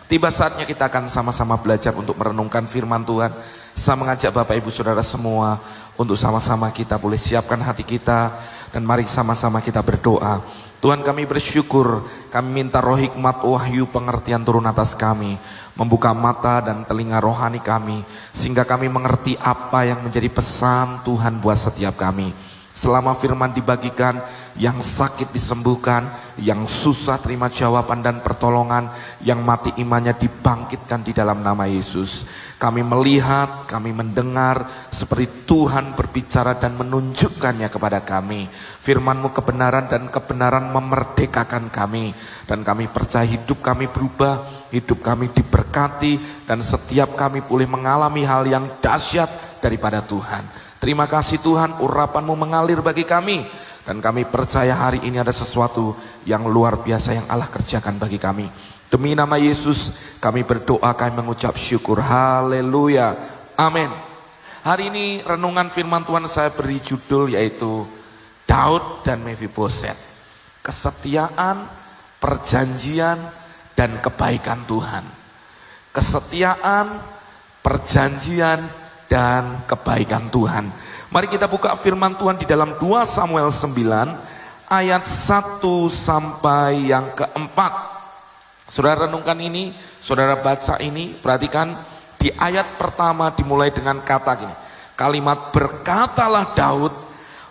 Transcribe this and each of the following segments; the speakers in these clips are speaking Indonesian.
Tiba saatnya kita akan sama-sama belajar untuk merenungkan firman Tuhan. Saya mengajak Bapak Ibu Saudara semua untuk sama-sama kita boleh siapkan hati kita. Dan mari sama-sama kita berdoa. Tuhan, kami bersyukur, kami minta roh hikmat, wahyu, pengertian turun atas kami. Membuka mata dan telinga rohani kami. Sehingga kami mengerti apa yang menjadi pesan Tuhan buat setiap kami. Selama firman dibagikan, yang sakit disembuhkan, yang susah terima jawaban dan pertolongan, yang mati imannya dibangkitkan di dalam nama Yesus. Kami melihat, kami mendengar seperti Tuhan berbicara dan menunjukkannya kepada kami. Firman-Mu kebenaran dan kebenaran memerdekakan kami. Dan kami percaya hidup kami berubah, hidup kami diberkati, dan setiap kami boleh mengalami hal yang dahsyat daripada Tuhan. Terima kasih Tuhan, urapan-Mu mengalir bagi kami. Dan kami percaya hari ini ada sesuatu yang luar biasa yang Allah kerjakan bagi kami. Demi nama Yesus kami berdoa, kami mengucap syukur. Haleluya, amin. Hari ini renungan firman Tuhan saya beri judul yaitu Daud dan Mefiboset. Kesetiaan, perjanjian, dan kebaikan Tuhan. Kesetiaan, perjanjian, dan kebaikan Tuhan. Mari kita buka firman Tuhan di dalam 2 Samuel 9 ayat 1 sampai yang keempat. Saudara renungkan ini, saudara baca ini, perhatikan di ayat pertama dimulai dengan kata gini. Kalimat berkatalah Daud,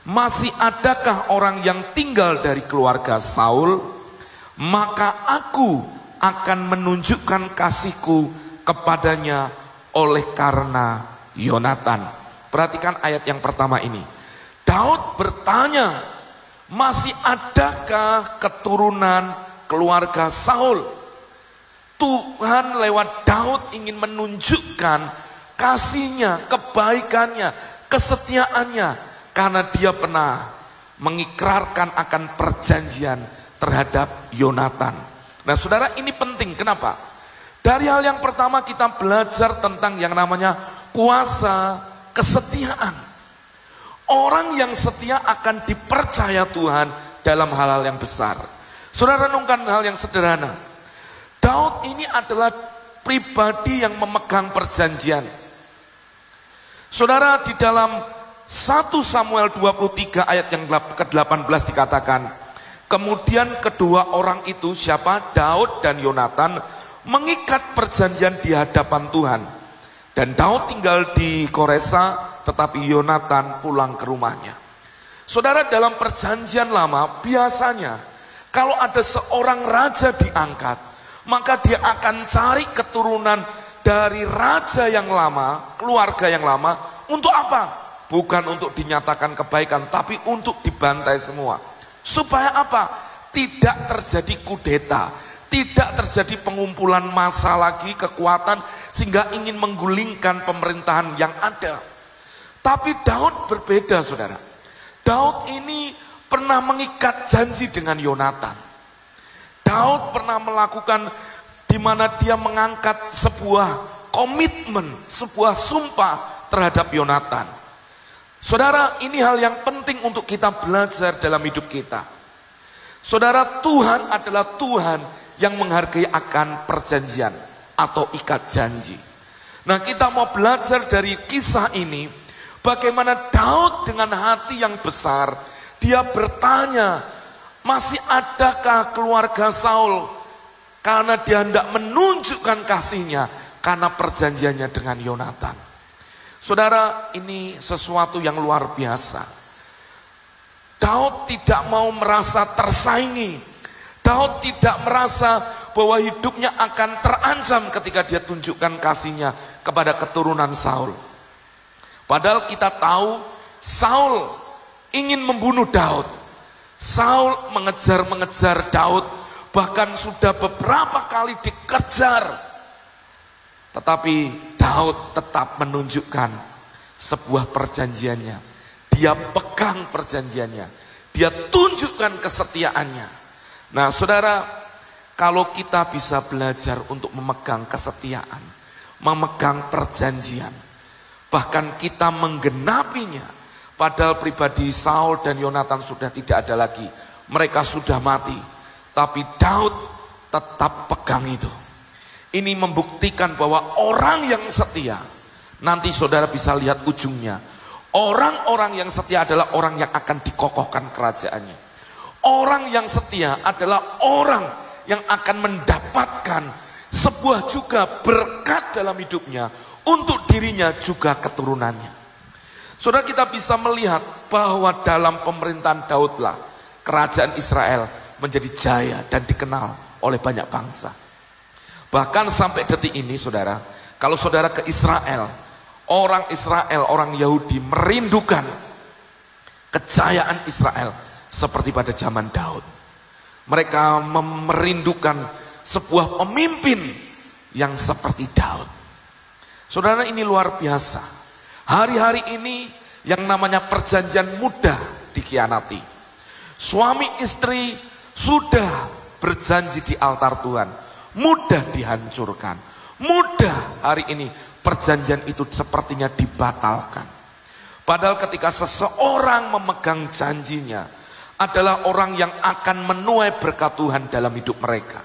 masih adakah orang yang tinggal dari keluarga Saul? Maka aku akan menunjukkan kasihku kepadanya oleh karena Yonatan. Perhatikan ayat yang pertama ini. Daud bertanya, masih adakah keturunan keluarga Saul? Tuhan lewat Daud ingin menunjukkan kasihnya, kebaikannya, kesetiaannya. Karena dia pernah mengikrarkan akan perjanjian terhadap Yonatan. Nah saudara, ini penting, kenapa? Dari hal yang pertama kita belajar tentang yang namanya kuasa kesetiaan. Orang yang setia akan dipercaya Tuhan dalam hal-hal yang besar. Saudara renungkan hal yang sederhana. Daud ini adalah pribadi yang memegang perjanjian. Saudara, di dalam 1 Samuel 23 ayat yang ke-18 dikatakan, kemudian kedua orang itu, siapa? Daud dan Yonatan, mengikat perjanjian di hadapan Tuhan. Dan Daud tinggal di Koresa, tetapi Yonatan pulang ke rumahnya. Saudara, dalam perjanjian lama biasanya kalau ada seorang raja diangkat, maka dia akan cari keturunan dari raja yang lama, keluarga yang lama. Untuk apa? Bukan untuk dinyatakan kebaikan, tapi untuk dibantai semua. Supaya apa? Tidak terjadi kudeta. Tidak terjadi pengumpulan massa lagi, kekuatan, sehingga ingin menggulingkan pemerintahan yang ada. Tapi Daud berbeda saudara. Daud ini pernah mengikat janji dengan Yonatan. Daud pernah melakukan di mana dia mengangkat sebuah komitmen, sebuah sumpah terhadap Yonatan. Saudara, ini hal yang penting untuk kita belajar dalam hidup kita. Saudara, Tuhan adalah Tuhan yang menghargai akan perjanjian atau ikat janji. Nah, kita mau belajar dari kisah ini, bagaimana Daud dengan hati yang besar, dia bertanya, masih adakah keluarga Saul? Karena dia hendak menunjukkan kasihnya, karena perjanjiannya dengan Yonatan. Saudara, ini sesuatu yang luar biasa. Daud tidak mau merasa tersaingi. Daud tidak merasa bahwa hidupnya akan terancam ketika dia tunjukkan kasihnya kepada keturunan Saul. Padahal kita tahu Saul ingin membunuh Daud. Saul mengejar-mengejar Daud, bahkan sudah beberapa kali dikejar. Tetapi Daud tetap menunjukkan sebuah perjanjiannya. Dia pegang perjanjiannya. Dia tunjukkan kesetiaannya. Nah saudara, kalau kita bisa belajar untuk memegang kesetiaan, memegang perjanjian, bahkan kita menggenapinya, padahal pribadi Saul dan Yonatan sudah tidak ada lagi, mereka sudah mati, tapi Daud tetap pegang itu. ini membuktikan bahwa orang yang setia, nanti saudara bisa lihat ujungnya. Orang-orang yang setia adalah orang yang akan dikokohkan kerajaannya. Orang yang setia adalah orang yang akan mendapatkan sebuah juga berkat dalam hidupnya untuk dirinya juga keturunannya. Saudara, kita bisa melihat bahwa dalam pemerintahan Daudlah kerajaan Israel menjadi jaya dan dikenal oleh banyak bangsa. Bahkan sampai detik ini saudara, kalau saudara ke Israel, orang Yahudi merindukan kejayaan Israel seperti pada zaman Daud. Mereka merindukan sebuah pemimpin yang seperti Daud. Saudara, ini luar biasa. Hari-hari ini yang namanya perjanjian mudah dikhianati. Suami istri sudah berjanji di altar Tuhan, mudah dihancurkan. Mudah hari ini perjanjian itu sepertinya dibatalkan. Padahal ketika seseorang memegang janjinya adalah orang yang akan menuai berkat Tuhan dalam hidup mereka.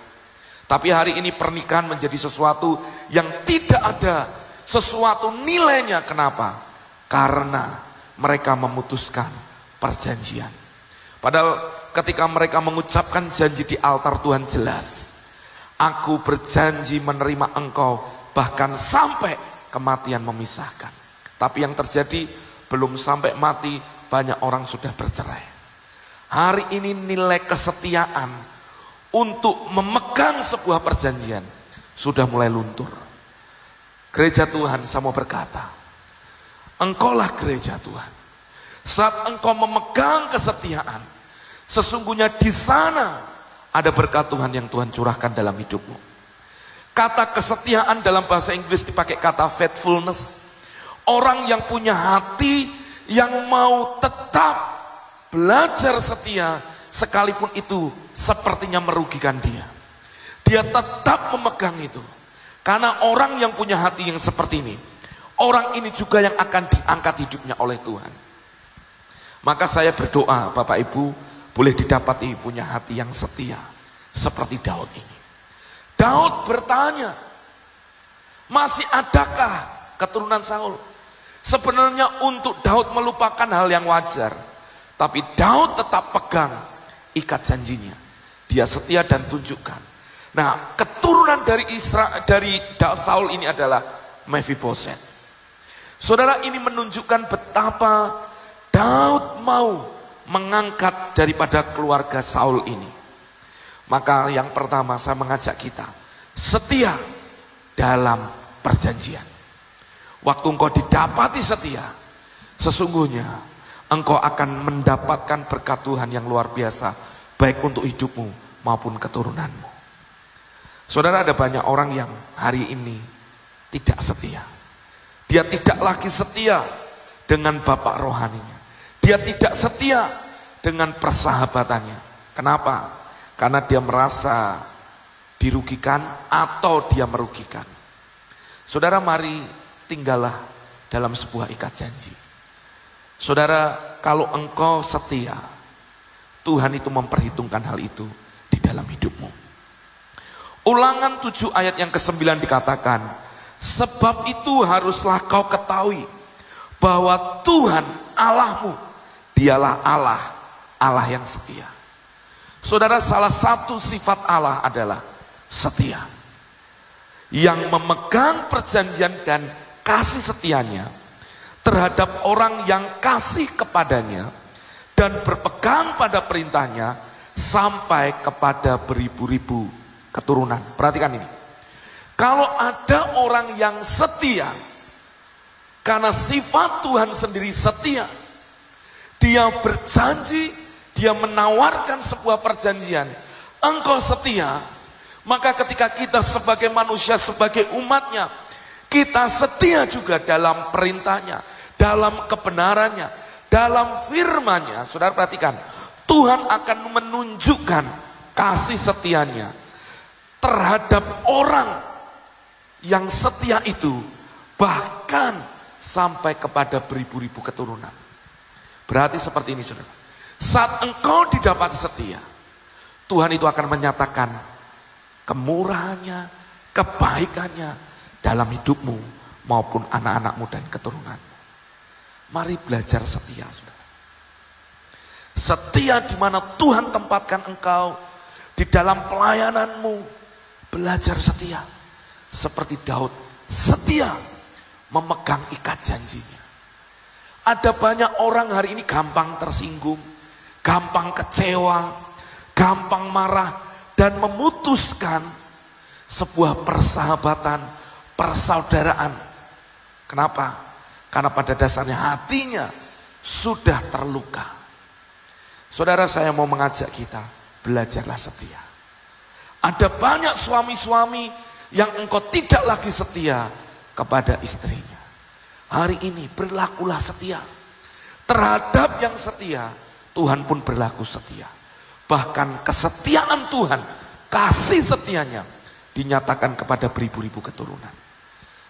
Tapi hari ini pernikahan menjadi sesuatu yang tidak ada sesuatu nilainya. Kenapa? Karena mereka memutuskan perjanjian. Padahal ketika mereka mengucapkan janji di altar Tuhan jelas, aku berjanji menerima engkau bahkan sampai kematian memisahkan. Tapi yang terjadi belum sampai mati, banyak orang sudah bercerai. Hari ini nilai kesetiaan untuk memegang sebuah perjanjian sudah mulai luntur. Gereja Tuhan, saya mau berkata, engkaulah gereja Tuhan. Saat engkau memegang kesetiaan, sesungguhnya di sana ada berkat Tuhan yang Tuhan curahkan dalam hidupmu. Kata kesetiaan dalam bahasa Inggris dipakai kata faithfulness. Orang yang punya hati yang mau tetap belajar setia sekalipun itu sepertinya merugikan dia. Dia tetap memegang itu. Karena orang yang punya hati yang seperti ini, orang ini juga yang akan diangkat hidupnya oleh Tuhan. Maka saya berdoa Bapak Ibu boleh didapati punya hati yang setia seperti Daud ini. Daud bertanya, masih adakah keturunan Saul? Sebenarnya untuk Daud melupakan hal yang wajar, tapi Daud tetap pegang ikat janjinya. Dia setia dan tunjukkan. Nah, keturunan dari Saul ini adalah Mephiboset. Saudara, ini menunjukkan betapa Daud mau mengangkat daripada keluarga Saul ini. Maka yang pertama saya mengajak kita setia dalam perjanjian. Waktu engkau didapati setia, sesungguhnya engkau akan mendapatkan berkat Tuhan yang luar biasa, baik untuk hidupmu maupun keturunanmu. Saudara, ada banyak orang yang hari ini tidak setia. Dia tidak lagi setia dengan bapak rohaninya. Dia tidak setia dengan persahabatannya. Kenapa? Karena dia merasa dirugikan atau dia merugikan. Saudara, mari tinggallah dalam sebuah ikat janji. Saudara, kalau engkau setia, Tuhan itu memperhitungkan hal itu di dalam hidupmu. Ulangan 7 ayat yang ke-9 dikatakan, sebab itu haruslah kau ketahui bahwa Tuhan Allahmu, dialah Allah yang setia. Saudara, salah satu sifat Allah adalah setia. Yang memegang perjanjian dan kasih setianya terhadap orang yang kasih kepadanya dan berpegang pada perintahnya sampai kepada beribu-ribu keturunan. Perhatikan ini. Kalau ada orang yang setia, karena sifat Tuhan sendiri setia, dia berjanji, dia menawarkan sebuah perjanjian, engkau setia, maka ketika kita sebagai manusia, sebagai umatnya, kita setia juga dalam perintahnya, dalam kebenarannya, dalam firman-Nya. Saudara perhatikan, Tuhan akan menunjukkan kasih setianya terhadap orang yang setia itu, bahkan sampai kepada beribu-ribu keturunan. Berarti seperti ini saudara, saat engkau didapati setia, Tuhan itu akan menyatakan kemurahannya, kebaikannya dalam hidupmu maupun anak-anakmu dan keturunanmu. Mari belajar setia, saudara. Setia di mana Tuhan tempatkan engkau, di dalam pelayananmu, belajar setia. Seperti Daud, setia memegang ikat janjinya. Ada banyak orang hari ini gampang tersinggung, gampang kecewa, gampang marah, dan memutuskan sebuah persahabatan, persaudaraan. Kenapa? Karena pada dasarnya hatinya sudah terluka. Saudara, saya mau mengajak kita, belajarlah setia. Ada banyak suami-suami yang engkau tidak lagi setia kepada istrinya. Hari ini berlakulah setia. Terhadap yang setia, Tuhan pun berlaku setia. Bahkan kesetiaan Tuhan, kasih setianya dinyatakan kepada beribu-ribu keturunan.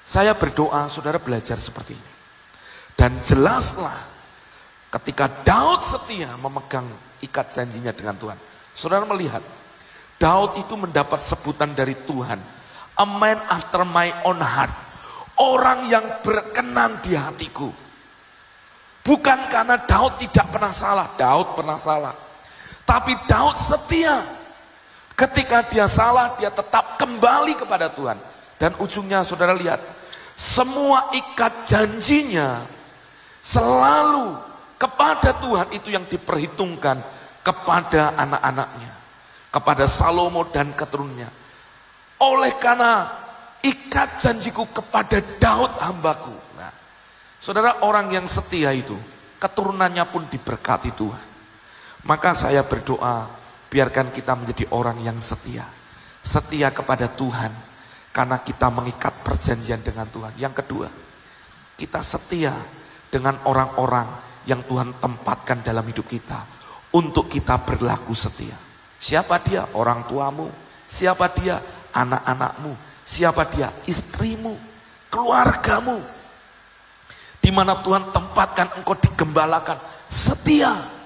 Saya berdoa saudara belajar seperti ini. Dan jelaslah ketika Daud setia memegang ikat janjinya dengan Tuhan. Saudara melihat, Daud itu mendapat sebutan dari Tuhan, a man after my own heart. Orang yang berkenan di hatiku. Bukan karena Daud tidak pernah salah, Daud pernah salah. Tapi Daud setia. Ketika dia salah, dia tetap kembali kepada Tuhan. Dan ujungnya saudara lihat, semua ikat janjinya selalu kepada Tuhan itu yang diperhitungkan kepada anak-anaknya, kepada Salomo dan keturunannya. Oleh karena ikat janjiku kepada Daud hambaku. Nah, saudara, orang yang setia itu keturunannya pun diberkati Tuhan. Maka saya berdoa, biarkan kita menjadi orang yang setia. Setia kepada Tuhan karena kita mengikat perjanjian dengan Tuhan. Yang kedua, kita setia dengan orang-orang yang Tuhan tempatkan dalam hidup kita untuk kita berlaku setia. Siapa dia? Orang tuamu. Siapa dia? Anak-anakmu. Siapa dia? Istrimu, keluargamu. Di mana Tuhan tempatkan engkau digembalakan, setia.